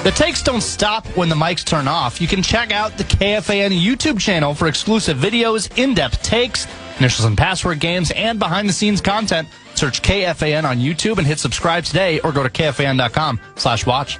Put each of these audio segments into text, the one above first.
The takes don't stop when the mics turn off. You can check out the KFAN YouTube channel for exclusive videos, in-depth takes, initials and password games, and behind-the-scenes content. Search KFAN on YouTube and hit subscribe today, or go to KFAN.com/watch.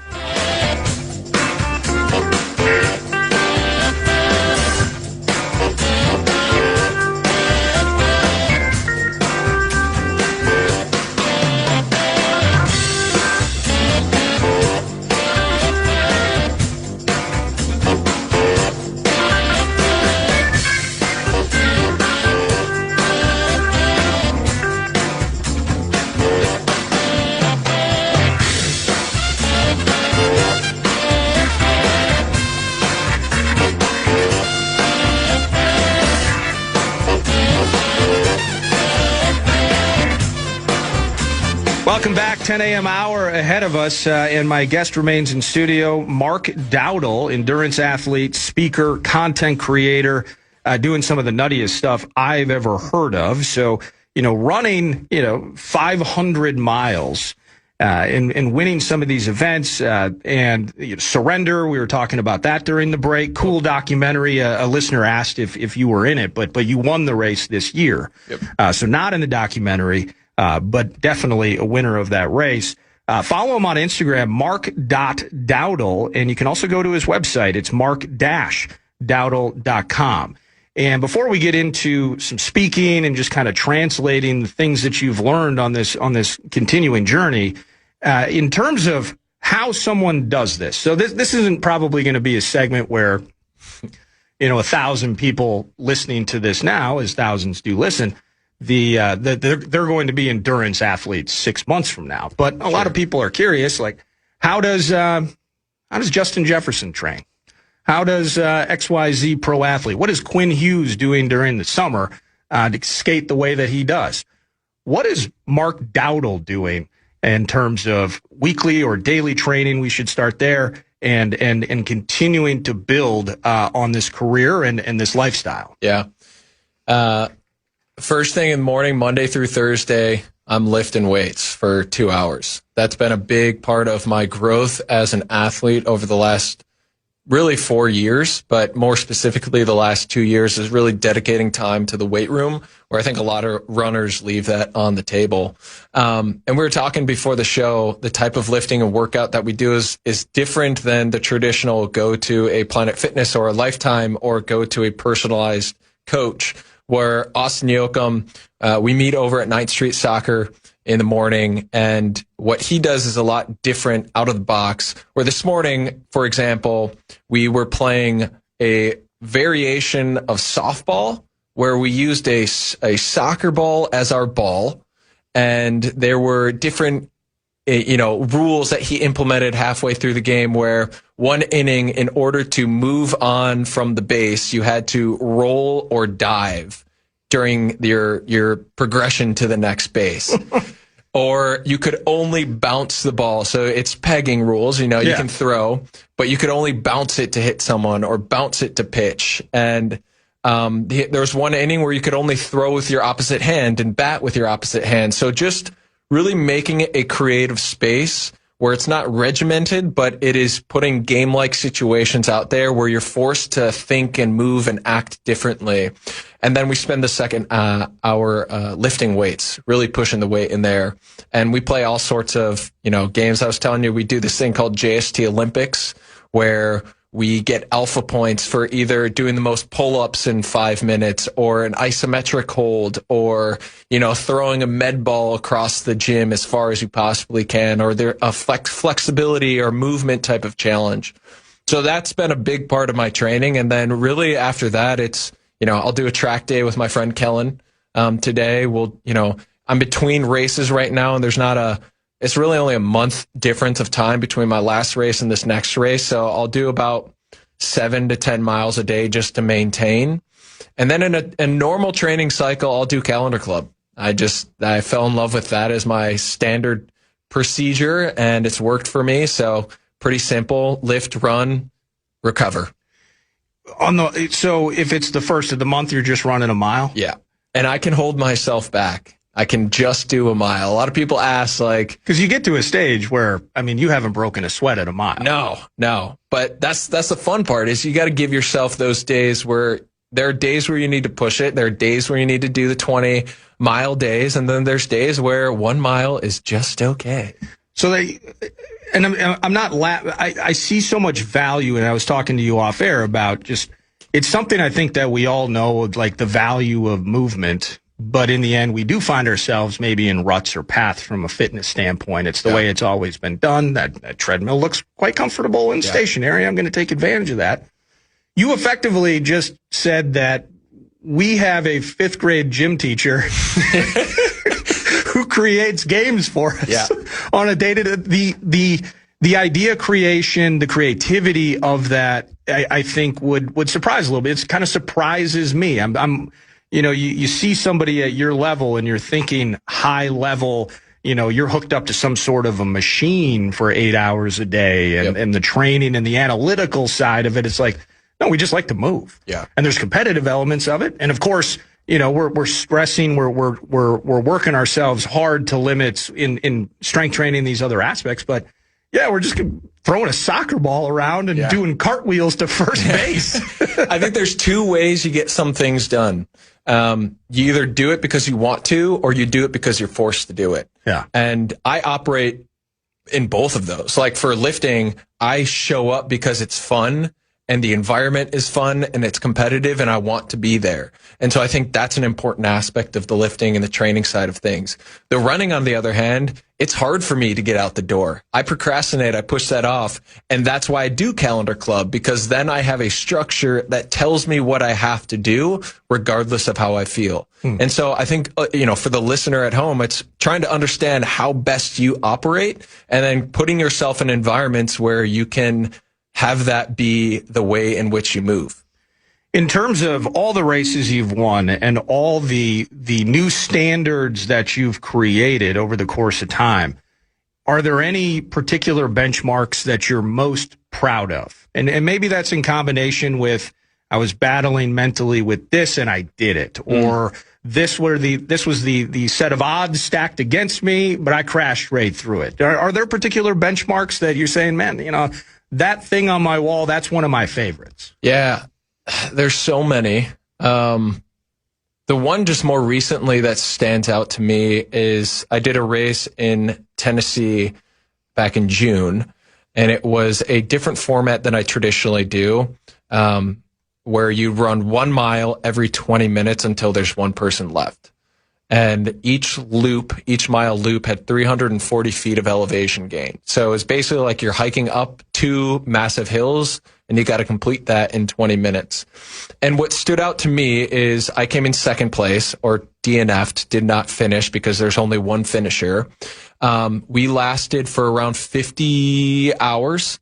Welcome back. 10 a.m. hour ahead of us, and my guest remains in studio, Mark Dowdle, endurance athlete, speaker, content creator, doing some of the nuttiest stuff I've ever heard of. So, running, 500 miles and winning some of these events and Surrender. We were talking about that during the break. Cool documentary. A listener asked if you were in it, but you won the race this year. Yep. So not in the documentary. But definitely a winner of that race. Follow him on Instagram, mark.dowdle, and you can also go to his website. It's mark-dowdle.com. And before we get into some speaking and just kind of translating the things that you've learned on this continuing journey, in terms of how someone does this. So this isn't probably going to be a segment where, 1,000 people listening to this now, as thousands do listen, they're going to be endurance athletes 6 months from now. But a lot of people are curious, like, how does Justin Jefferson train? How does XYZ pro athlete? What is Quinn Hughes doing during the summer to skate the way that he does? What is Mark Dowdle doing in terms of weekly or daily training? We should start there and continuing to build on this career and this lifestyle. Yeah. First thing in the morning, Monday through Thursday, I'm lifting weights for 2 hours. That's been a big part of my growth as an athlete over the last really 4 years, but more specifically the last 2 years is really dedicating time to the weight room, where I think a lot of runners leave that on the table. And we were talking before the show, the type of lifting and workout that we do is different than the traditional go to a Planet Fitness or a Lifetime or go to a personalized coach. Where Austin Yoakum, we meet over at 9th Street Soccer in the morning, and what he does is a lot different out of the box. Where this morning, for example, we were playing a variation of softball where we used a soccer ball as our ball, and there were different rules that he implemented halfway through the game, where one inning, in order to move on from the base, you had to roll or dive during your progression to the next base. Or you could only bounce the ball. So it's pegging rules, you can throw, but you could only bounce it to hit someone or bounce it to pitch. And there was one inning where you could only throw with your opposite hand and bat with your opposite hand. So just really making it a creative space where it's not regimented, but it is putting game-like situations out there where you're forced to think and move and act differently. And then we spend the second hour lifting weights, really pushing the weight in there. And we play all sorts of, games. I was telling you, we do this thing called JST Olympics, where we get alpha points for either doing the most pull-ups in 5 minutes or an isometric hold or, throwing a med ball across the gym as far as you possibly can, or there a flexibility or movement type of challenge. So that's been a big part of my training. And then really after that, it's, I'll do a track day with my friend Kellen. Today I'm between races right now, and it's really only a month difference of time between my last race and this next race. So I'll do about 7 to 10 miles a day just to maintain. And then in a normal training cycle, I'll do Calendar Club. I fell in love with that as my standard procedure, and it's worked for me. So pretty simple: lift, run, recover. So if it's the first of the month, you're just running a mile? Yeah. And I can hold myself back. I can just do a mile. A lot of people ask, like, because you get to a stage where, I mean, you haven't broken a sweat at a mile. No. But that's the fun part is you got to give yourself those days where there are days where you need to push it. There are days where you need to do the 20-mile days. And then there's days where 1 mile is just okay. So I'm not, I see so much value, and I was talking to you off air about just, it's something I think that we all know, like the value of movement. But in the end, we do find ourselves maybe in ruts or paths from a fitness standpoint. It's the way it's always been done. That treadmill looks quite comfortable and stationary. I'm going to take advantage of that. You effectively just said that we have a 5th grade gym teacher who creates games for us on a day-to-day. The idea creation, the creativity of that, I think would surprise a little bit. It kind of surprises me. You know, you see somebody at your level and you're thinking high level, you know, you're hooked up to some sort of a machine for 8 hours a day and the training and the analytical side of it. It's like, no, we just like to move. Yeah. And there's competitive elements of it. And of course, you know, we're stressing, we're working ourselves hard to limits in strength training, these other aspects. But yeah, we're just throwing a soccer ball around and doing cartwheels to first base. I think there's 2 ways you get some things done. You either do it because you want to, or you do it because you're forced to do it. Yeah. And I operate in both of those. Like for lifting, I show up because it's fun and the environment is fun and it's competitive and I want to be there. And so I think that's an important aspect of the lifting and the training side of things. The running, on the other hand, it's hard for me to get out the door. I procrastinate. I push that off. And that's why I do calendar club, because then I have a structure that tells me what I have to do regardless of how I feel. And so I think, you know, for the listener at home, it's trying to understand how best you operate and then putting yourself in environments where you can have that be the way in which you move. In terms of all the races you've won and all the new standards that you've created over the course of time, are there any particular benchmarks that you're most proud of? And maybe that's in combination with, I was battling mentally with this and I did it, or this was the set of odds stacked against me, but I crashed right through it. Are there particular benchmarks that you're saying, man, you know, that thing on my wall, that's one of my favorites? Yeah, there's so many. The one just more recently that stands out to me is I did a race in Tennessee back in June, and it was a different format than I traditionally do, where you run 1 mile every 20 minutes until there's one person left. And each mile loop had 340 feet of elevation gain. So it's basically like you're hiking up 2 massive hills and you got to complete that in 20 minutes. And what stood out to me is I came in second place, or DNF'd, did not finish because there's only one finisher. We lasted for around 50 hours,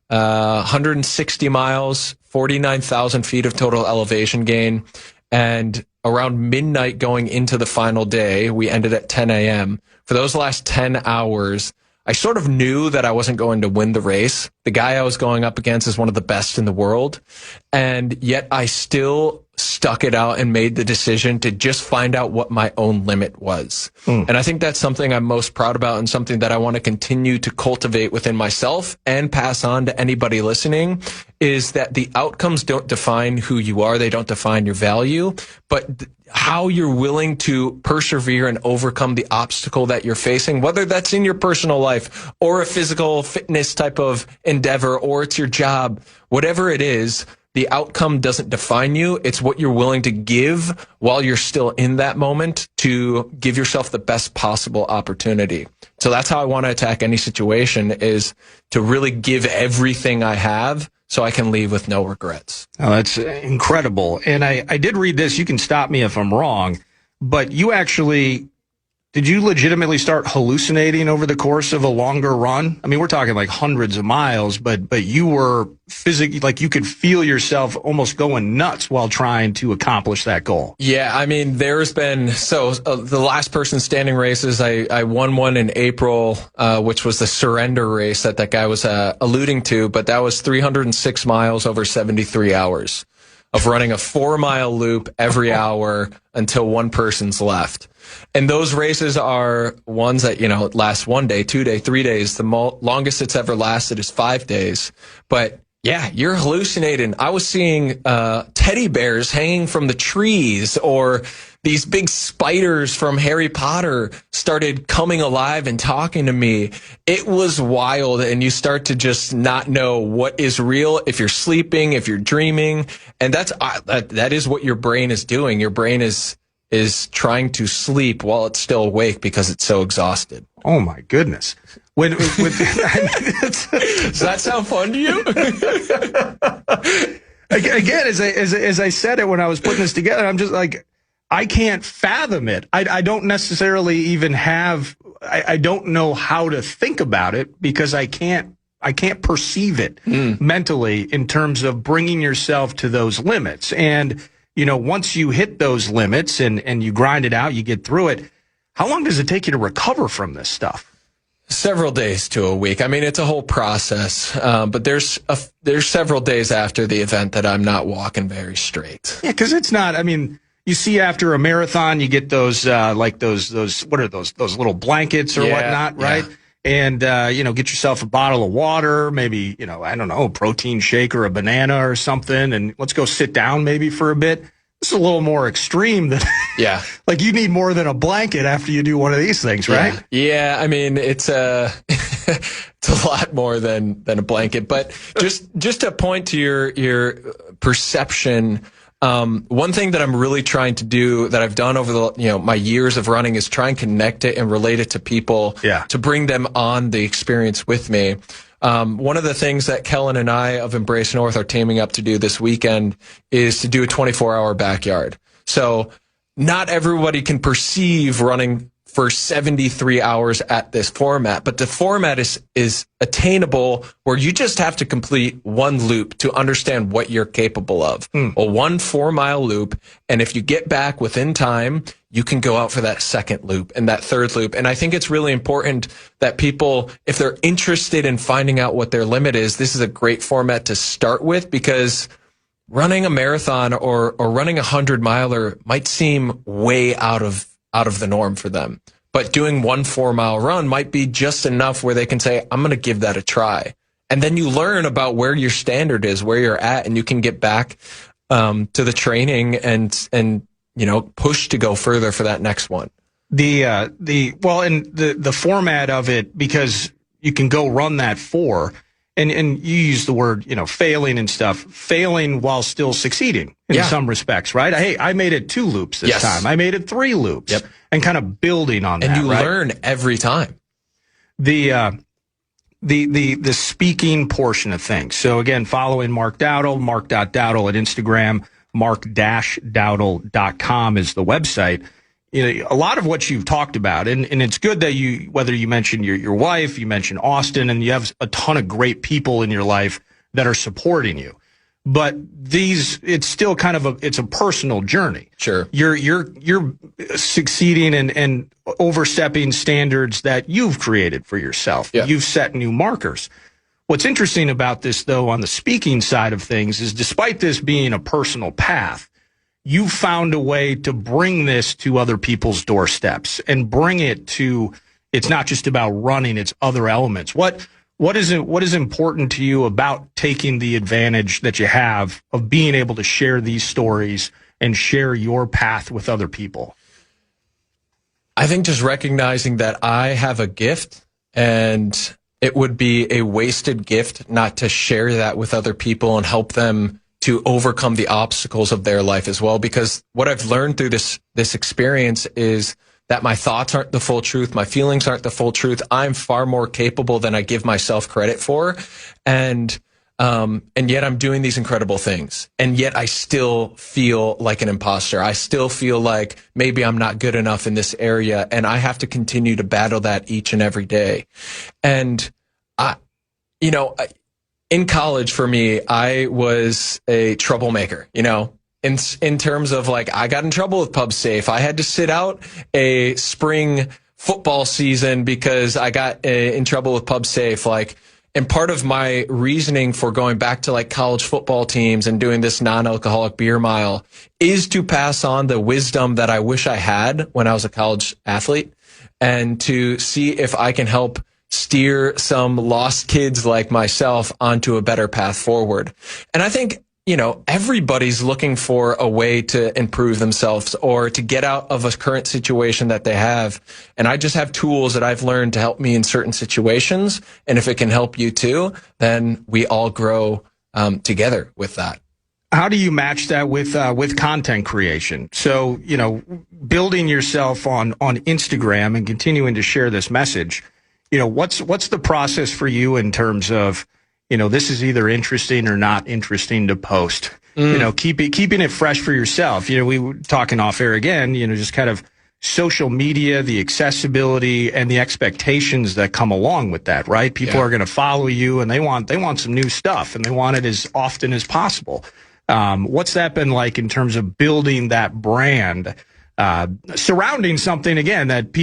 160 miles, 49,000 feet of total elevation gain. And around midnight going into the final day, we ended at 10 a.m. For those last 10 hours, I sort of knew that I wasn't going to win the race. The guy I was going up against is one of the best in the world. And yet I still stuck it out and made the decision to just find out what my own limit was. And I think that's something I'm most proud about and something that I want to continue to cultivate within myself and pass on to anybody listening, is that the outcomes don't define who you are. They don't define your value, but how you're willing to persevere and overcome the obstacle that you're facing, whether that's in your personal life or a physical fitness type of endeavor, or it's your job, whatever it is. The outcome doesn't define you. It's what you're willing to give while you're still in that moment to give yourself the best possible opportunity. So that's how I want to attack any situation, is to really give everything I have so I can leave with no regrets. Oh, that's incredible. And I did read this. You can stop me if I'm wrong, but did you legitimately start hallucinating over the course of a longer run? I mean, we're talking like hundreds of miles, but you were physically, like, you could feel yourself almost going nuts while trying to accomplish that goal. Yeah, I mean, there's been, the last person standing races, I won one in April, which was the surrender race that guy was alluding to, but that was 306 miles over 73 hours of running a 4-mile loop every hour until one person's left. And those races are ones that, last 1 day, 2 day, 3 days. The longest it's ever lasted is 5 days. But yeah, you're hallucinating. I was seeing teddy bears hanging from the trees, or these big spiders from Harry Potter started coming alive and talking to me. It was wild, and you start to just not know what is real, if you're sleeping, if you're dreaming. And that is what your brain is doing. Your brain is trying to sleep while it's still awake because it's so exhausted. Oh my goodness. Does that sound fun to you? Again, as I said it when I was putting this together, I'm just like, I can't fathom it. I don't necessarily even have, I don't know how to think about it because I can't perceive it mentally in terms of bringing yourself to those limits. And, once you hit those limits and you grind it out, you get through it. How long does it take you to recover from this stuff? Several days to a week. I mean, it's a whole process, but there's several days after the event that I'm not walking very straight. Yeah, because it's not, you see after a marathon, you get those, those, what are those little blankets or whatnot, right? Yeah. And, get yourself a bottle of water, maybe, I don't know, a protein shake or a banana or something. And let's go sit down maybe for a bit. This is a little more extreme than, like you need more than a blanket after you do one of these things, right? Yeah. I mean, it's it's a lot more than a blanket, but just to point to your perception. One thing that I'm really trying to do that I've done over the, my years of running is try and connect it and relate it to people to bring them on the experience with me. One of the things that Kellen and I of Embrace North are teaming up to do this weekend is to do a 24-hour backyard. So not everybody can perceive running for 73 hours at this format, but the format is attainable where you just have to complete one loop to understand what you're capable of. A 4-mile loop. And if you get back within time, you can go out for that second loop and that third loop. And I think it's really important that people, if they're interested in finding out what their limit is, this is a great format to start with, because running a marathon or running a 100-miler might seem way out of the norm for them. But doing 1 4-mile run might be just enough where they can say, I'm going to give that a try. And then you learn about where your standard is, where you're at, and you can get back to the training and push to go further for that next one. The format of it, because you can go run that 4. And you use the word, failing and stuff, failing while still succeeding in some respects, right? Hey, I made it 2 loops this time. I made it 3 loops and kind of building on that. And you learn every time. The speaking portion of things. So again, following Mark Dowdle, mark.dowdle at Instagram, mark-dowdle.com is the website. A lot of what you've talked about, and it's good that whether you mention your wife, you mention Austin, and you have a ton of great people in your life that are supporting you. But it's still kind of it's a personal journey. Sure. You're succeeding and overstepping standards that you've created for yourself. Yeah. You've set new markers. What's interesting about this, though, on the speaking side of things is despite this being a personal path, you found a way to bring this to other people's doorsteps and bring it to, it's not just about running, it's other elements. What is important to you about taking the advantage that you have of being able to share these stories and share your path with other people? I think just recognizing that I have a gift, and it would be a wasted gift not to share that with other people and help them to overcome the obstacles of their life as well. Because what I've learned through this experience is that my thoughts aren't the full truth. My feelings aren't the full truth. I'm far more capable than I give myself credit for. And yet I'm doing these incredible things. And yet I still feel like an imposter. I still feel like maybe I'm not good enough in this area. And I have to continue to battle that each and every day. And in college, for me, I was a troublemaker, in terms of like, I got in trouble with Pub Safe. I had to sit out a spring football season because I got in trouble with Pub Safe. Like, And part of my reasoning for going back to like college football teams and doing this non-alcoholic beer mile is to pass on the wisdom that I wish I had when I was a college athlete, and to see if I can help steer some lost kids like myself onto a better path forward. And I think, you know, everybody's looking for a way to improve themselves or to get out of a current situation that they have. And I just have tools that I've learned to help me in certain situations. And if it can help you too, then we all grow together with that. How do you match that with content creation? So, you know, building yourself on Instagram and continuing to share this message, you know, what's the process for you in terms of, you know, this is either interesting or not interesting to post, you know, keeping it fresh for yourself. You know, we were talking off air again, you know, just kind of social media, the accessibility and the expectations that come along with that, right? People are going to follow you and they want some new stuff and they want it as often as possible. What's that been like in terms of building that brand, surrounding something, again, that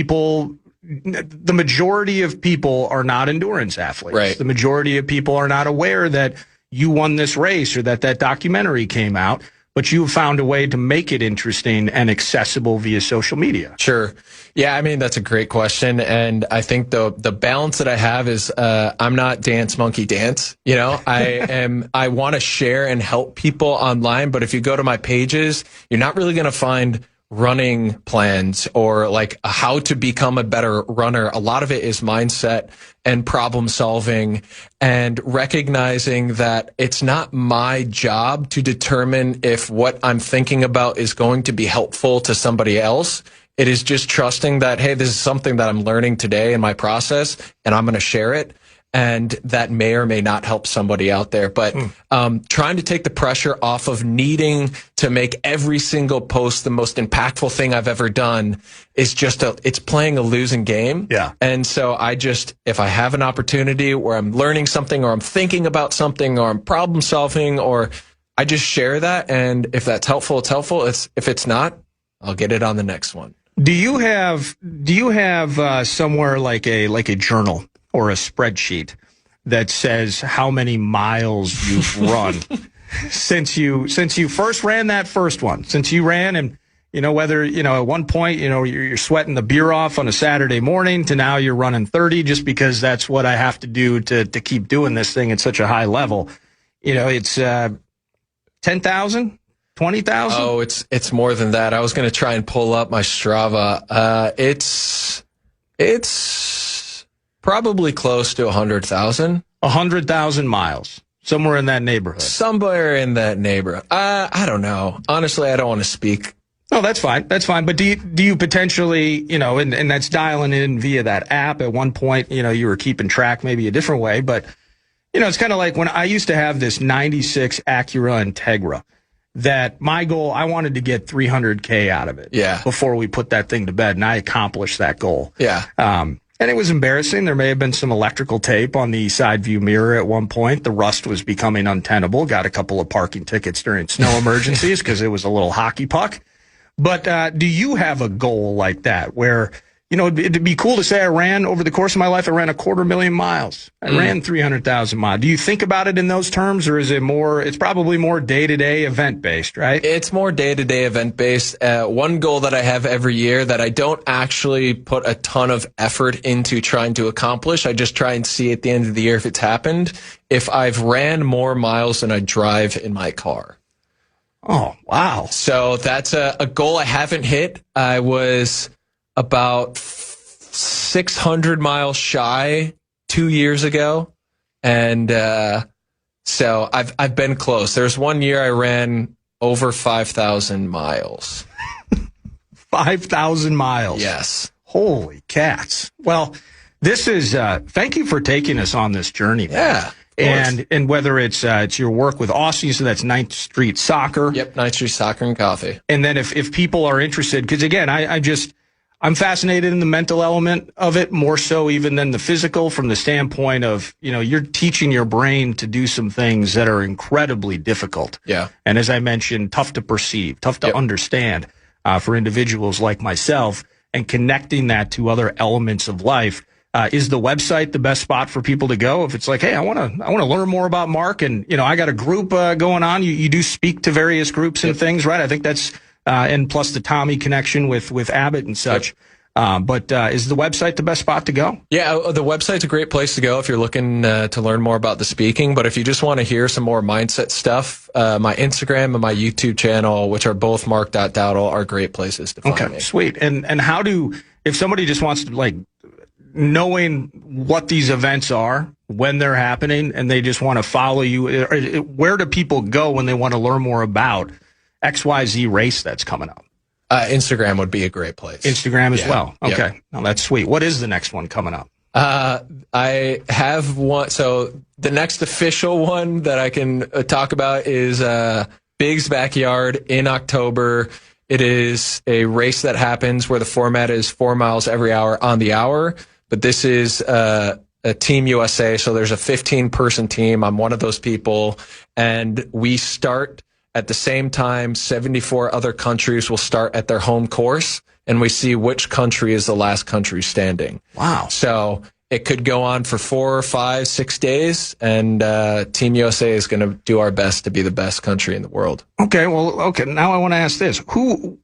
the majority of people are not endurance athletes. Right. The majority of people are not aware that you won this race or that documentary came out, but you found a way to make it interesting and accessible via social media. Sure. Yeah, I mean, that's a great question. And I think the balance that I have is I'm not dance monkey dance. You know, I want to share and help people online. But if you go to my pages, you're not really going to find running plans or like how to become a better runner. A lot of it is mindset and problem solving and recognizing that it's not my job to determine if what I'm thinking about is going to be helpful to somebody else. It is just trusting that, hey, this is something that I'm learning today in my process and I'm going to share it. And that may or may not help somebody out there. But trying to take the pressure off of needing to make every single post the most impactful thing I've ever done is just it's playing a losing game. Yeah. And so if I have an opportunity where I'm learning something or I'm thinking about something or I'm problem solving, or I just share that. And if that's helpful, it's helpful. If it's not, I'll get it on the next one. Do you have somewhere like a journal or a spreadsheet that says how many miles you've run since you first ran that first one, since you ran, and you know, whether, you know, at one point, you know, you're sweating the beer off on a Saturday morning to now you're running 30 just because that's what I have to do to keep doing this thing at such a high level. You know, it's 10,000, 20,000. Oh, it's more than that. I was going to try and pull up my Strava. It's probably close to 100,000. 100,000 miles. Somewhere in that neighborhood. Somewhere in that neighborhood. I don't know. Honestly, I don't want to speak. No, that's fine. That's fine. But do you potentially, you know, and that's dialing in via that app. At one point, you know, you were keeping track maybe a different way. But, you know, it's kind of like when I used to have this 96 Acura Integra that my goal, I wanted to get 300K out of it. Yeah. Before we put that thing to bed. And I accomplished that goal. Yeah. And it was embarrassing. There may have been some electrical tape on the side view mirror at one point. The rust was becoming untenable. Got a couple of parking tickets during snow emergencies because it was a little hockey puck. But do you have a goal like that where, you know, it'd be cool to say I ran over the course of my life, I ran 250,000 miles. I ran 300,000 miles. Do you think about it in those terms, or is it more, it's probably more day-to-day event-based, right? It's more day-to-day event-based. One goal that I have every year that I don't actually put a ton of effort into trying to accomplish, I just try and see at the end of the year if it's happened, if I've ran more miles than I drive in my car. Oh, wow. So that's a goal I haven't hit. I was about 600 miles shy 2 years ago. And so I've been close. There's one year I ran over 5,000 miles. 5,000 miles. Yes. Holy cats. Well, this is thank you for taking us on this journey, man. Yeah. And whether it's your work with Aussie, so that's 9th Street Soccer. Yep, 9th Street Soccer and Coffee. And then if people are interested, because again, I'm fascinated in the mental element of it more so even than the physical, from the standpoint of, you know, you're teaching your brain to do some things that are incredibly difficult. Yeah. And as I mentioned, tough to perceive, tough to understand for individuals like myself, and connecting that to other elements of life. Is the website the best spot for people to go? If it's like, hey, I want to learn more about Mark, and I got a group going on. You do speak to various groups and things, right? I think that's and plus the Tommy connection with Abbott and such. But is the website the best spot to go? Yeah, the website's a great place to go if you're looking to learn more about the speaking. But if you just want to hear some more mindset stuff, my Instagram and my YouTube channel, which are both mark.dowdle, are great places to find me. Okay, sweet. And how if somebody just wants to, knowing what these events are, when they're happening, and they just want to follow you, where do people go when they want to learn more about XYZ race that's coming up? Instagram would be a great place. Instagram as well. Okay. Yeah. Well, that's sweet. What is the next one coming up? I have one. So the next official one that I can talk about is Big's Backyard in October. It is a race that happens where the format is 4 miles every hour on the hour. But this is a Team USA. So there's a 15-person team. I'm one of those people. And we start at the same time. 74 other countries will start at their home course, and we see which country is the last country standing. Wow. So it could go on for 4, 5, 6 days, and Team USA is going to do our best to be the best country in the world. Okay, now I want to ask this.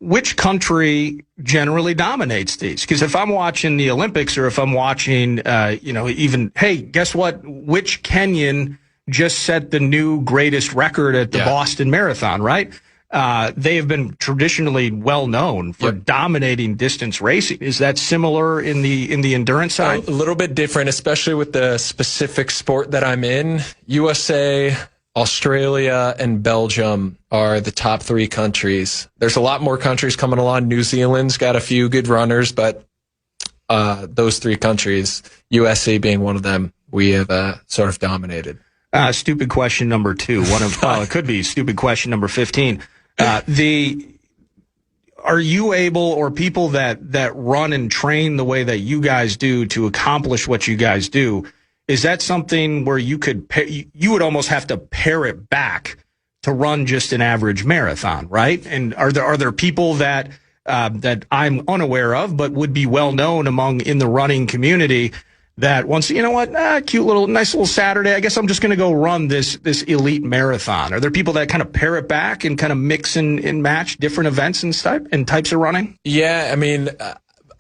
Which country generally dominates these? Because if I'm watching the Olympics, or if I'm watching, hey, guess what? Which Kenyan just set the new greatest record at the Boston Marathon, right? They have been traditionally well known for dominating distance racing. Is that similar in the endurance side? A little bit different, especially with the specific sport that I'm in. USA, Australia, and Belgium are the top 3 countries. There's a lot more countries coming along. New Zealand's got a few good runners, but those 3 countries, USA being one of them, we have sort of dominated. Stupid question number 2. It could be stupid question number 15. Are you able, or people that run and train the way that you guys do to accomplish what you guys do, is that something where you would almost have to pare it back to run just an average marathon, right? And are there people that I'm unaware of, but would be well known in the running community, that once, nice little Saturday, I guess I'm just going to go run this elite marathon? Are there people that kind of pare it back and kind of mix and match different events and types of running? Yeah, I mean,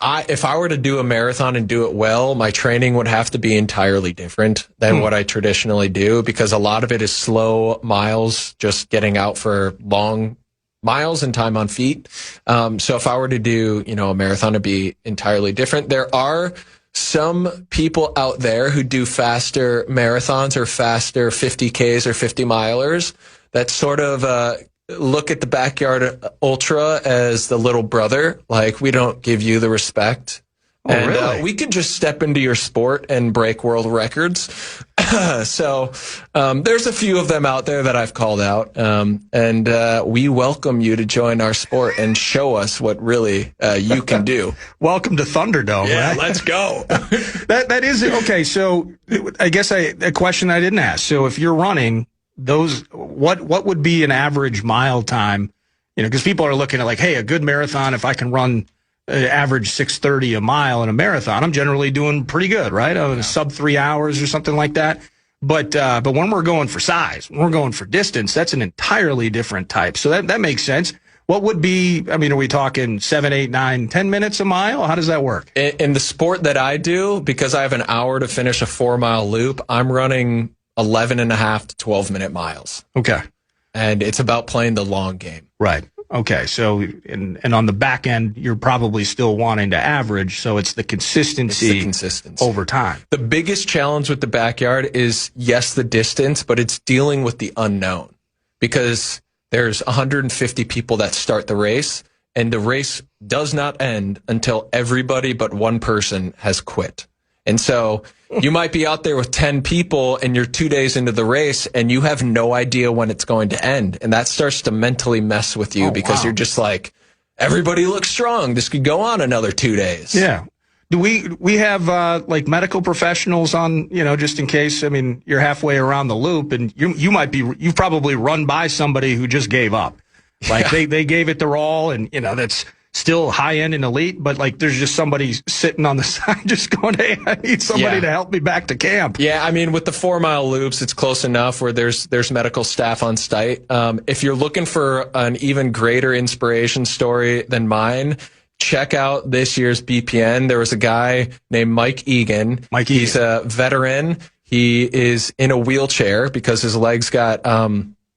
if I were to do a marathon and do it well, my training would have to be entirely different than what I traditionally do, because a lot of it is slow miles, just getting out for long miles and time on feet. So if I were to do, a marathon, it'd be entirely different. There are some people out there who do faster marathons or faster 50Ks or 50 milers that sort of look at the Backyard Ultra as the little brother. Like, we don't give you the respect. Oh, and really? We could just step into your sport and break world records. So there's a few of them out there that I've called out. And we welcome you to join our sport and show us what really you can do. Welcome to Thunderdome. Yeah, right? Let's go. That is okay. So I guess a question I didn't ask. So if you're running what would be an average mile time? Because people are looking at like, hey, a good marathon, if I can run average 6:30 a mile in a marathon, I'm generally doing pretty good, right? Sub 3 hours or something like that. But when we're going for size, when we're going for distance, that's an entirely different type. So that makes sense. What would be, are we talking 7, 8, 9, 10 minutes a mile? How does that work? In the sport that I do, because I have an hour to finish a 4-mile loop, I'm running 11.5 to 12-minute miles. Okay. And it's about playing the long game. Right. Okay, so and on the back end, you're probably still wanting to average, so it's the consistency over time. The biggest challenge with the Backyard is, yes, the distance, but it's dealing with the unknown, because there's 150 people that start the race, and the race does not end until everybody but one person has quit. And so you might be out there with 10 people and you're 2 days into the race and you have no idea when it's going to end. And that starts to mentally mess with you because you're just like, everybody looks strong. This could go on another 2 days. Yeah. Do we have like medical professionals on, just in case? You're halfway around the loop and you've probably run by somebody who just gave up. Like they gave it their all, and that's still high end and elite, but like there's just somebody sitting on the side just going, hey, I need somebody to help me back to camp. Yeah, I mean, with the 4 mile loops, it's close enough where there's medical staff on site. If you're looking for an even greater inspiration story than mine, check out this year's BPN. There was a guy named Mike Egan. He's a veteran. He is in a wheelchair because his legs got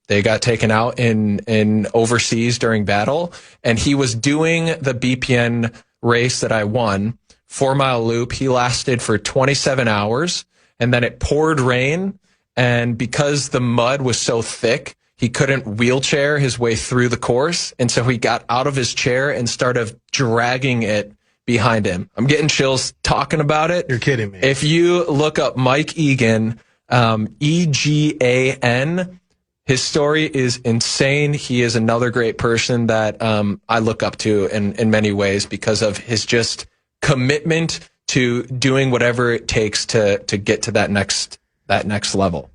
they got taken out in overseas during battle, and he was doing the BPN race that I won, 4 mile loop. He lasted for 27 hours, and then it poured rain, and because the mud was so thick, he couldn't wheelchair his way through the course, and so he got out of his chair and started dragging it behind him. I'm getting chills talking about it. You're kidding me. If you look up Mike Egan, Egan, his story is insane. He is another great person that I look up to in many ways because of his just commitment to doing whatever it takes to get to that next level.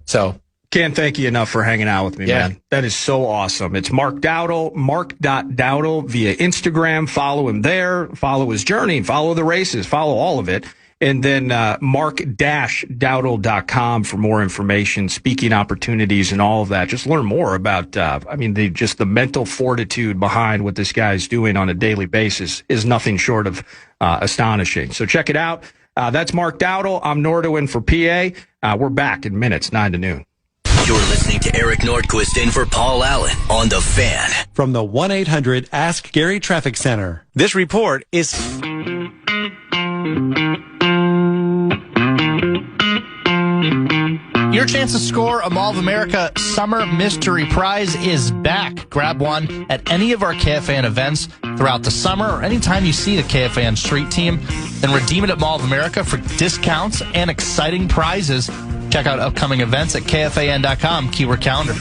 So can't thank you enough for hanging out with me, man. That is so awesome. It's Mark Dowdle, mark.dowdle via Instagram. Follow him there. Follow his journey. Follow the races. Follow all of it. And then mark-dowdle.com for more information, speaking opportunities, and all of that. Just learn more about, the mental fortitude behind what this guy's doing on a daily basis is nothing short of astonishing. So check it out. That's Mark Dowdle. I'm Nordwin for PA. We're back in minutes, 9 to noon. You're listening to Eric Nordquist in for Paul Allen on The Fan. From the 1-800-ASK-GARY Traffic Center. This report is... Your chance to score a Mall of America Summer Mystery Prize is back. Grab one at any of our KFAN events throughout the summer or anytime you see the KFAN street team. Then redeem it at Mall of America for discounts and exciting prizes. Check out upcoming events at KFAN.com, keyword calendar.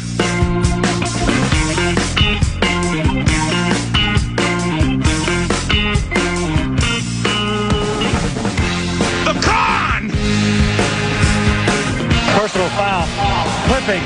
Personal foul. Clipping.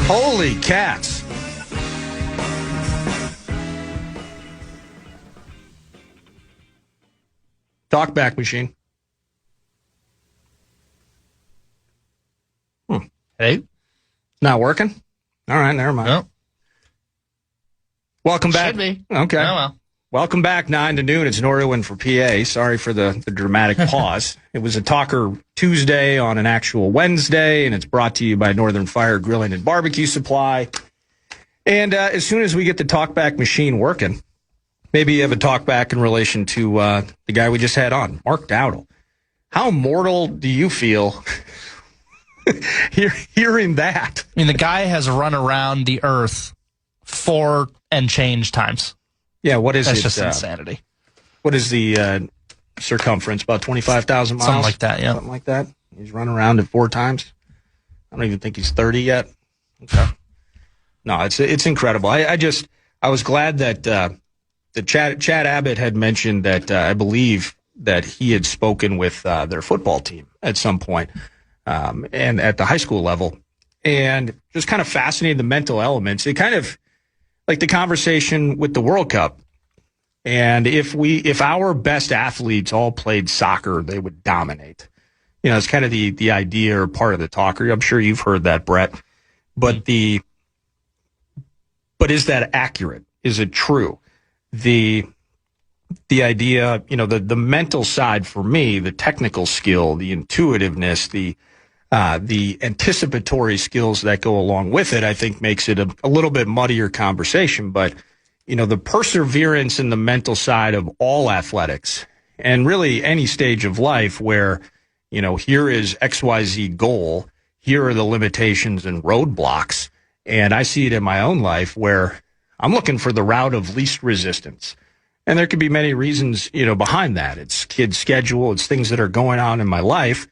Holy cats. Talkback machine. Hey? Not working? All right, never mind. No. Welcome back. Should be. Okay. Oh, well. Welcome back, 9 to noon. It's Norwin for PA. Sorry for the dramatic pause. It was a Talker Tuesday on an actual Wednesday, and it's brought to you by Northern Fire Grilling and Barbecue Supply. And as soon as we get the talkback machine working, maybe you have a talkback in relation to the guy we just had on, Mark Dowdle. How mortal do you feel hearing that? I mean, the guy has run around the earth 4 and change times. Yeah, what is That's it? That's just insanity. What is the circumference? About 25,000 miles? Something like that, yeah. Something like that. He's run around it 4 times. I don't even think he's 30 yet. Okay. No, it's incredible. I was glad that the Chad Abbott had mentioned that I believe that he had spoken with their football team at some point, and at the high school level, and just kind of fascinating the mental elements. It kind of like the conversation with the World Cup. And if our best athletes all played soccer, they would dominate. You know, it's kind of the idea or part of the talker. I'm sure you've heard that, Brett. But is that accurate? Is it true? The idea, you know, the mental side for me, the technical skill, the intuitiveness, the the anticipatory skills that go along with it, I think makes it a little bit muddier conversation. But, the perseverance and the mental side of all athletics and really any stage of life where, here is XYZ goal, here are the limitations and roadblocks. And I see it in my own life where I'm looking for the route of least resistance. And there could be many reasons, behind that. It's kids' schedule. It's things that are going on in my life.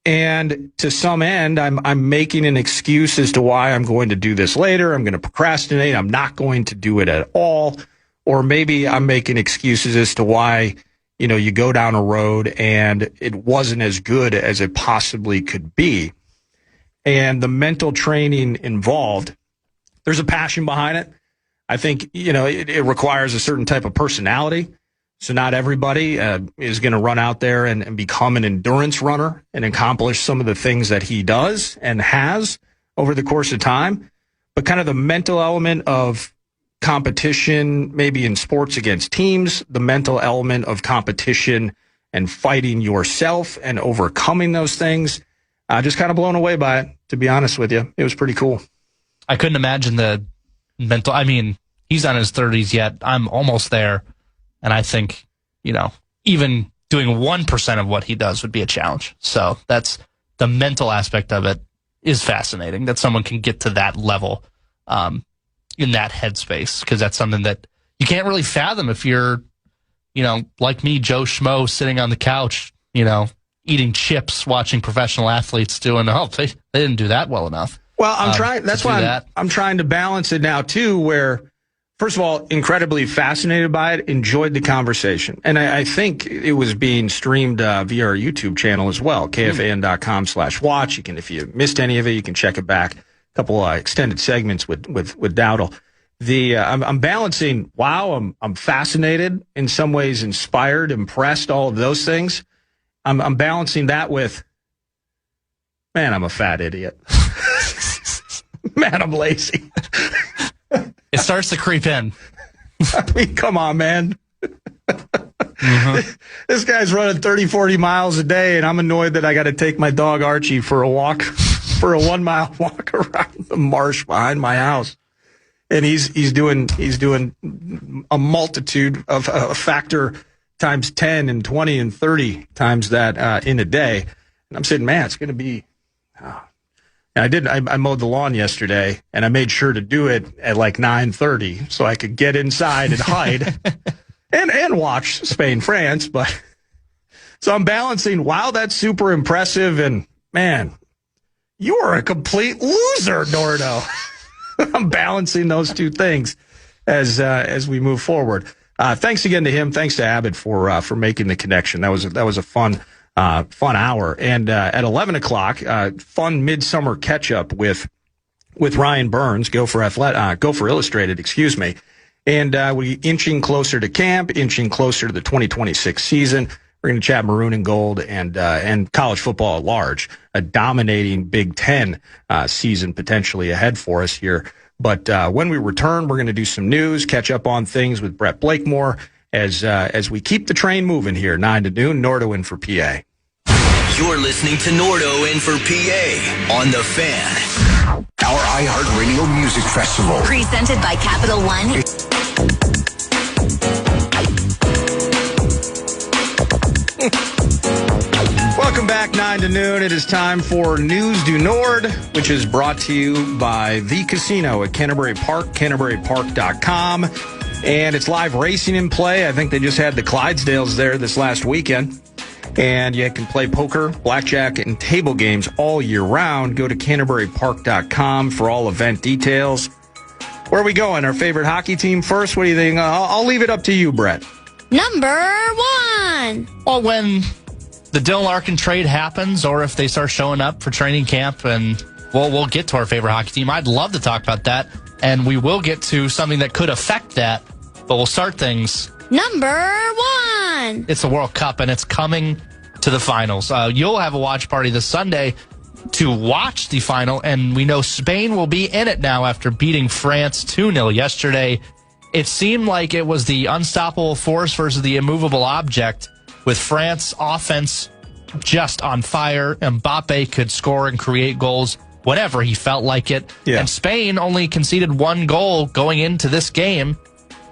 And to some end, I'm making an excuse as to why I'm going to do this later. I'm going to procrastinate. I'm not going to do it at all. Or maybe I'm making excuses as to why, you go down a road and it wasn't as good as it possibly could be. And the mental training involved, there's a passion behind it. I think, it requires a certain type of personality. So not everybody is going to run out there and become an endurance runner and accomplish some of the things that he does and has over the course of time. But kind of the mental element of competition, maybe in sports against teams, the mental element of competition and fighting yourself and overcoming those things, just kind of blown away by it, to be honest with you. It was pretty cool. I couldn't imagine the mental, he's on his 30s yet. I'm almost there. And I think, even doing 1% of what he does would be a challenge. So that's the mental aspect of it is fascinating that someone can get to that level in that headspace, because that's something that you can't really fathom if you're, like me, Joe Schmo, sitting on the couch, eating chips, watching professional athletes doing, they didn't do that well enough. Well, I'm trying. That's why I'm trying to balance it now, too, where, first of all, incredibly fascinated by it, enjoyed the conversation. And I think it was being streamed via our YouTube channel as well, KFAN.com/watch. You can, if you missed any of it, you can check it back. A couple extended segments with Dowdle. I'm balancing, wow, I'm fascinated, in some ways inspired, impressed, all of those things. I'm balancing that with, man, I'm a fat idiot. Man, I'm lazy. It starts to creep in. Come on, man. This guy's running 30, 40 miles a day, and I'm annoyed that I got to take my dog Archie for a walk, for a 1 mile walk around the marsh behind my house. And he's doing a multitude of a factor times 10 and 20 and 30 times that in a day. And I'm saying, man, it's going to be. And I mowed the lawn yesterday, and I made sure to do it at like 9:30 so I could get inside and hide and watch Spain, France. But so I'm balancing, wow, that's super impressive. And man, you are a complete loser, Nordo. I'm balancing those two things as we move forward. Thanks again to him. Thanks to Abbott for making the connection. That was a fun hour. And at 11 o'clock, fun midsummer catch up with Ryan Burns, Gopher Illustrated, excuse me. And we inching closer to camp, inching closer to the 2026 season. We're going to chat maroon and gold and college football at large, a dominating Big Ten season potentially ahead for us here. But when we return, we're going to do some news, catch up on things with Brett Blakemore as we keep the train moving here, 9 to noon. Nordo in for PA. You're listening to Nordo in for PA on The Fan. Our iHeartRadio Music Festival. Presented by Capital One. Welcome back, 9 to noon. It is time for News du Nord, which is brought to you by The Casino at Canterbury Park, CanterburyPark.com. And it's live racing in play. I think they just had the Clydesdales there this last weekend. And you can play poker, blackjack, and table games all year round. Go to CanterburyPark.com for all event details. Where are we going? Our favorite hockey team first? What do you think? I'll leave it up to you, Brett. Number 1. Well, when the Dylan Larkin trade happens, or if they start showing up for training camp, and we'll get to our favorite hockey team. I'd love to talk about that, and we will get to something that could affect that, but we'll start things. Number 1. It's the World Cup, and it's coming to the finals. You'll have a watch party this Sunday to watch the final, and we know Spain will be in it now after beating France 2-0 yesterday. It seemed like it was the unstoppable force versus the immovable object, with France offense just on fire. Mbappe could score and create goals whenever he felt like it. Yeah. And Spain only conceded 1 goal going into this game.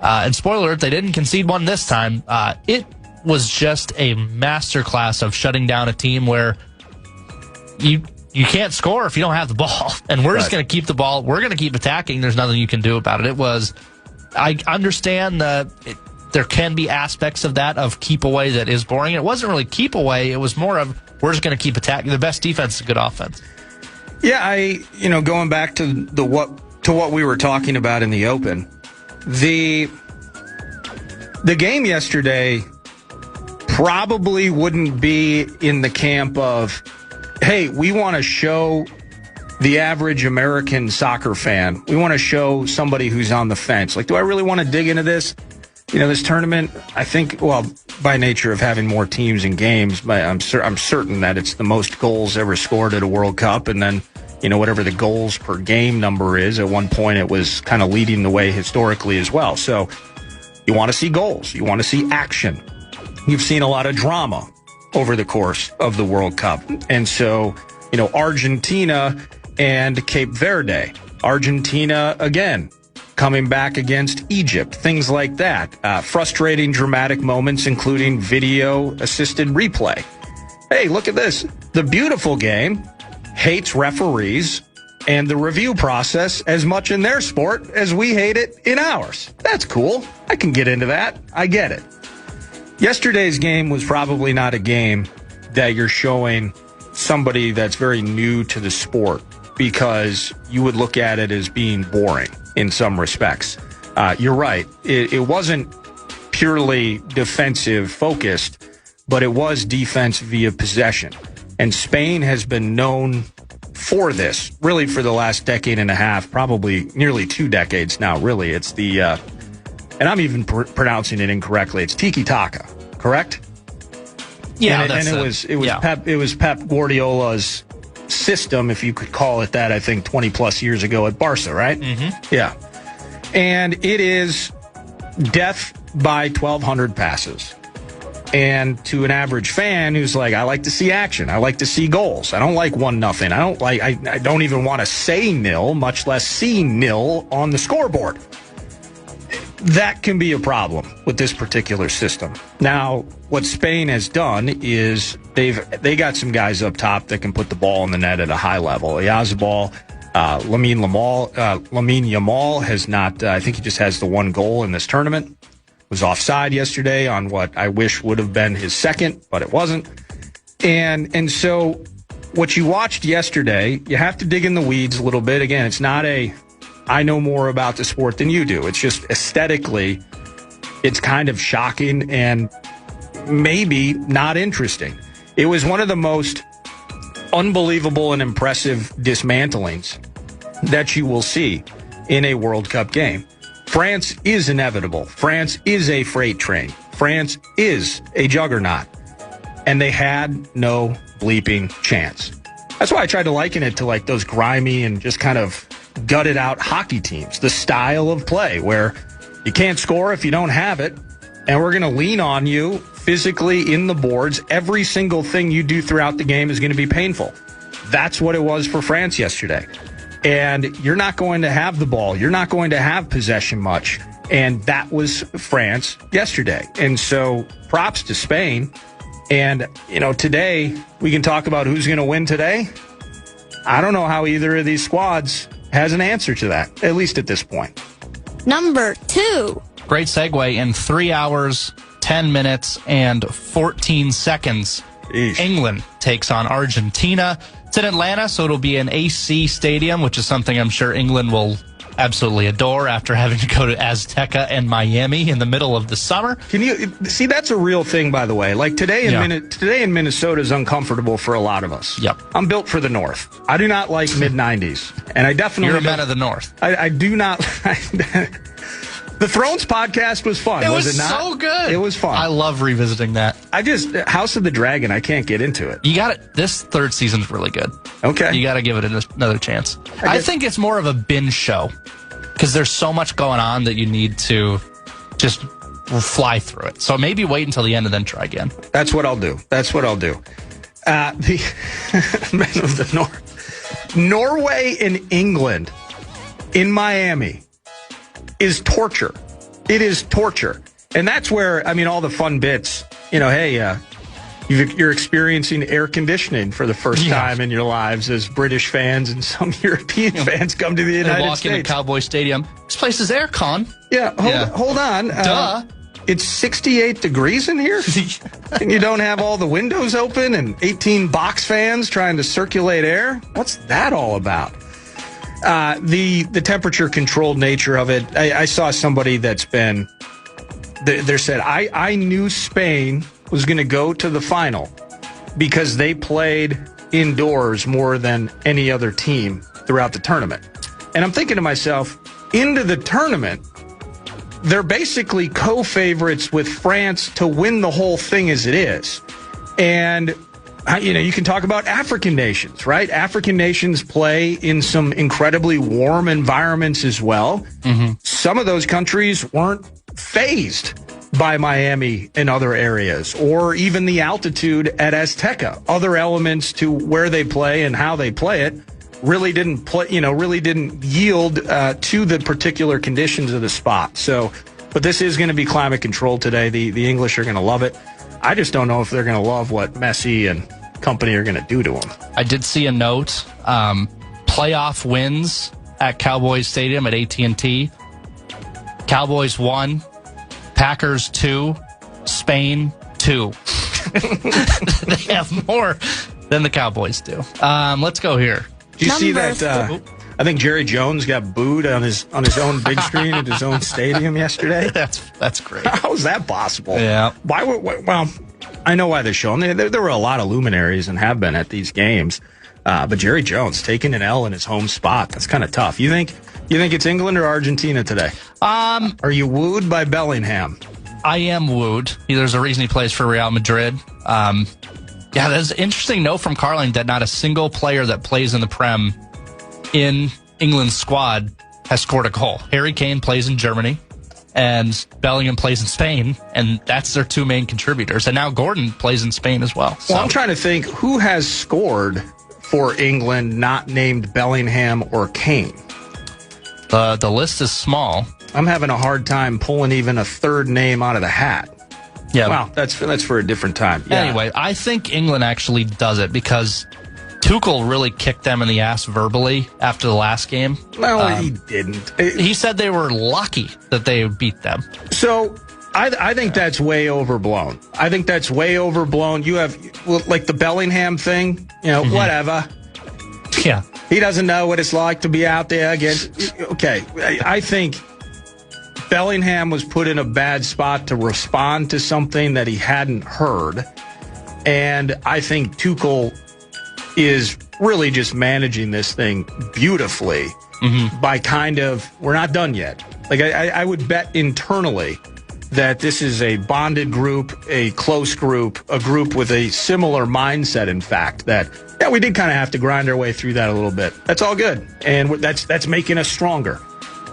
And spoiler alert, they didn't concede one this time. It was just a masterclass of shutting down a team where you can't score if you don't have the ball. And we're just going to keep the ball. We're going to keep attacking. There's nothing you can do about it. I understand there can be aspects of that, of keep away, that is boring. It wasn't really keep away. It was more of, we're just going to keep attacking. The best defense is good offense. Yeah, going back to what we were talking about in the open, the game yesterday probably wouldn't be in the camp of, hey, we want to show the average American soccer fan. We want to show somebody who's on the fence. Like, do I really want to dig into this? This tournament, I think, well, by nature of having more teams and games, but I'm certain that it's the most goals ever scored at a World Cup. And then, whatever the goals per game number is, at one point it was kind of leading the way historically as well. So you want to see goals. You want to see action. You've seen a lot of drama over the course of the World Cup. And so, Argentina and Cape Verde. Argentina, again, coming back against Egypt, things like that. Frustrating, dramatic moments, including video-assisted replay. Hey, look at this. The beautiful game hates referees and the review process as much in their sport as we hate it in ours. That's cool. I can get into that. I get it. Yesterday's game was probably not a game that you're showing somebody that's very new to the sport, because you would look at it as being boring in some respects. You're right. It wasn't purely defensive focused, but it was defense via possession. And Spain has been known for this, really, for the last decade and a half, probably nearly 2 decades now, really. It's the, and I'm even pronouncing it incorrectly, it's tiki-taka, correct? Yeah, and it was Pep Guardiola's system, if you could call it that, I think 20 plus years ago at Barca, right? Mm-hmm. Yeah. And it is death by 1,200 passes. And to an average fan who's like, I like to see action. I like to see goals. I don't like 1-0. I don't even want to say nil, much less see nil on the scoreboard. That can be a problem with this particular system. Now, what Spain has done is they got some guys up top that can put the ball in the net at a high level. Yazbal, Lamine Yamal has not, I think he just has the 1 goal in this tournament. Was offside yesterday on what I wish would have been his second, but it wasn't. And so what you watched yesterday, you have to dig in the weeds a little bit. Again, it's not I know more about the sport than you do. It's just aesthetically, it's kind of shocking and maybe not interesting. It was one of the most unbelievable and impressive dismantlings that you will see in a World Cup game. France is inevitable. France is a freight train. France is a juggernaut. And they had no bleeping chance. That's why I tried to liken it to like those grimy and just kind of gutted out hockey teams. The style of play where you can't score if you don't have it. And we're going to lean on you physically in the boards. Every single thing you do throughout the game is going to be painful. That's what it was for France yesterday. And you're not going to have the ball. You're not going to have possession much. And that was France yesterday. And so props to Spain. And, today we can talk about who's going to win today. I don't know how either of these squads has an answer to that, at least at this point. Number 2. Great segue. In 3 hours, 10 minutes, and 14 seconds, Eesh. England takes on Argentina. It's in Atlanta, so it'll be an AC stadium, which is something I'm sure England will absolutely adore after having to go to Azteca and Miami in the middle of the summer. Can you see, that's a real thing, by the way. Like today in Minnesota is uncomfortable for a lot of us. Yep. I'm built for the North. I do not like mid-90s. And I definitely You're a man of the North. I do not. The Thrones podcast was fun, was it not? So good. It was fun. I love revisiting that. House of the Dragon, I can't get into it. You got it. This 3rd season's really good. Okay. You got to give it another chance. I think it's more of a binge show because there's so much going on that you need to just fly through it. So maybe wait until the end and then try again. That's what I'll do. The men of the North. Norway and England in Miami is torture. It is torture. And that's where, I mean, all the fun bits, hey, you're experiencing air conditioning for the first time in your lives as British fans, and some European fans come to the United walk States. into Cowboy Stadium. This place is aircon. Hold on. Duh. It's 68 degrees in here, and you don't have all the windows open and 18 box fans trying to circulate air? What's that all about? The temperature-controlled nature of it, I saw somebody that's been... They said, I knew Spain was going to go to the final because they played indoors more than any other team throughout the tournament. And I'm thinking to myself, into the tournament, they're basically co-favorites with France to win the whole thing as it is. And, you can talk about African nations, right? African nations play in some incredibly warm environments as well. Mm-hmm. Some of those countries weren't fazed by Miami and other areas, or even the altitude at Azteca. Other elements to where they play and how they play it really didn't yield to the particular conditions of the spot. So, but this is going to be climate controlled today. The English are going to love it. I just don't know if they're going to love what Messi and company are going to do to them. I did see a note, playoff wins at Cowboys Stadium at AT&T. Cowboys 1, Packers 2, Spain 2. They have more than the Cowboys do. Let's go here. Did you see that? I think Jerry Jones got booed on his own big screen at his own stadium yesterday. That's great. How is that possible? Yeah. Well, I know why they show him. There were a lot of luminaries and have been at these games, but Jerry Jones taking an L in his home spot. That's kind of tough. You think it's England or Argentina today? Are you wooed by Bellingham? I am wooed. There's a reason he plays for Real Madrid. There's an interesting note from Carling that not a single player that plays in the Prem in England's squad has scored a goal. Harry Kane plays in Germany, and Bellingham plays in Spain, and that's their two main contributors. And now Gordon plays in Spain as well. Well, I'm trying to think who has scored for England not named Bellingham or Kane. The list is small. I'm having a hard time pulling even a third name out of the hat. Yeah. Well, that's for a different time. Yeah. Anyway, I think England actually does it because Tuchel really kicked them in the ass verbally after the last game. No, he didn't. He said they were lucky that they beat them. So I think that's way overblown. You have, like, the Bellingham thing, whatever. Yeah. He doesn't know what it's like to be out there against. Okay, I think Bellingham was put in a bad spot to respond to something that he hadn't heard. And I think Tuchel is really just managing this thing beautifully by we're not done yet. Like, I would bet internally that this is a bonded group, a close group, a group with a similar mindset, in fact, that, we did kind of have to grind our way through that a little bit. That's all good. And that's making us stronger.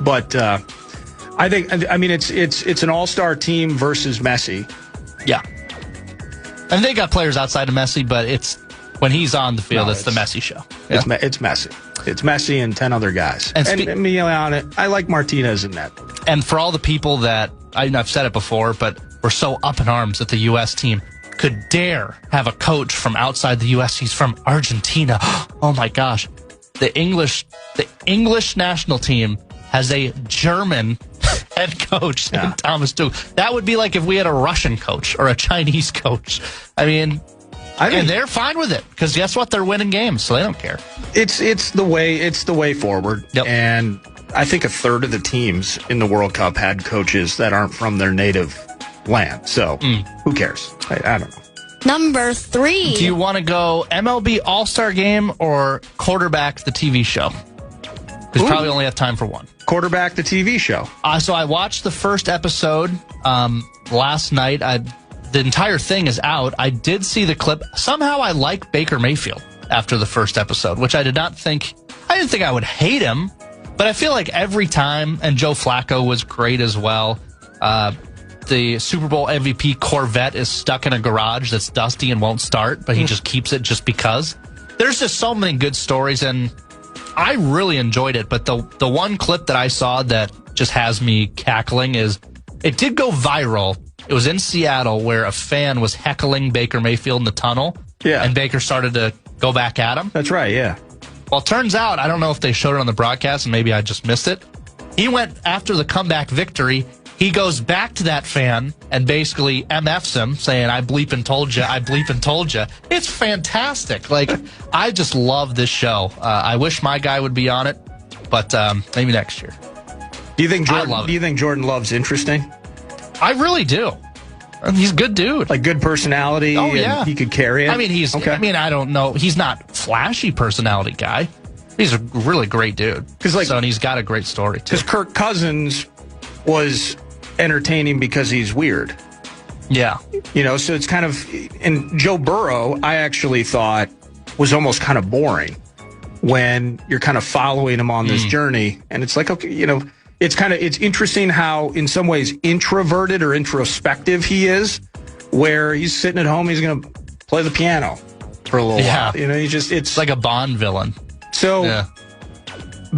But I think, it's an all-star team versus Messi. Yeah. And they got players outside of Messi, but it's when he's on the field, it's the Messi show. Yeah. It's Messi. It's Messi and 10 other guys. And I like Martinez in that. And for all the people that, I've said it before, but we're so up in arms that the U.S. team could dare have a coach from outside the U.S. He's from Argentina. Oh, my gosh. The English national team has a German head coach named Thomas Tuchel. That would be like if we had a Russian coach or a Chinese coach. And they're fine with it because guess what? They're winning games, so they don't care. It's the way forward. Yep. And I think a third of the teams in the World Cup had coaches that aren't from their native land. So who cares? I don't know. Number 3. Do you want to go MLB All-Star Game or Quarterback the TV show? Because probably only have time for one. Quarterback the TV show. So I watched the first episode last night. The entire thing is out. I did see the clip. Somehow I like Baker Mayfield after the first episode, which I didn't think I would hate him, but I feel like every time, and Joe Flacco was great as well. the Super Bowl MVP Corvette is stuck in a garage that's dusty and won't start, but he just keeps it just because. There's just so many good stories, and I really enjoyed it. But the one clip that I saw that just has me cackling is it did go viral. It was in Seattle where a fan was heckling Baker Mayfield in the tunnel, and Baker started to go back at him. That's right, yeah. Well, it turns out, I don't know if they showed it on the broadcast, and maybe I just missed it. He went after the comeback victory. He goes back to that fan and basically MFs him, saying, I bleeping told you, I bleeping told you. It's fantastic. Like, I just love this show. I wish my guy would be on it, but maybe next year. Do you think Jordan Love's interesting? I really do. He's a good dude. Like good personality. Oh, yeah. And he could carry it. I mean, I don't know. He's not flashy personality guy. He's a really great dude. And he's got a great story, too. Because Kirk Cousins was entertaining because he's weird. Yeah. So it's kind of... And Joe Burrow, I actually thought, was almost kind of boring when you're kind of following him on this journey. And it's like, okay, it's interesting how, in some ways, introverted or introspective he is, where he's sitting at home, he's going to play the piano for a little while. It's like a Bond villain. So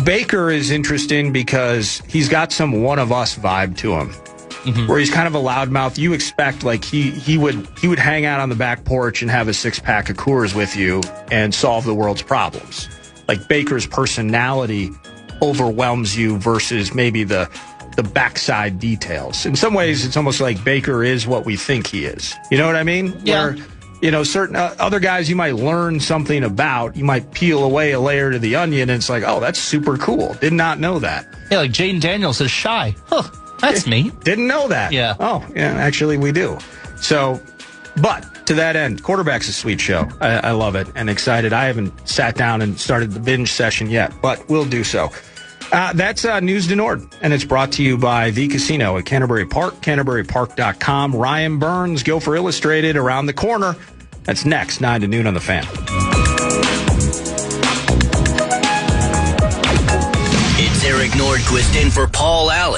Baker is interesting because he's got some one of us vibe to him, where he's kind of a loudmouth. You expect like he would hang out on the back porch and have a 6-pack of Coors with you and solve the world's problems. Like Baker's personality overwhelms you versus maybe the backside details. In some ways, it's almost like Baker is what we think he is. You know what I mean? Yeah. Where, certain other guys you might learn something about, you might peel away a layer to the onion, and it's like, oh, that's super cool. Did not know that. Yeah, like Jaden Daniels is shy. Huh, that's neat. Didn't know that. Yeah. Oh, yeah, actually we do. So, but to that end, Quarterback's a sweet show. I love it and excited. I haven't sat down and started the binge session yet, but we'll do so. That's News to Nord, and it's brought to you by The Casino at Canterbury Park, CanterburyPark.com. Ryan Burns, Gopher Illustrated, around the corner. That's next, 9 to noon on The Fan. It's Eric Nordquist in for Paul Allen.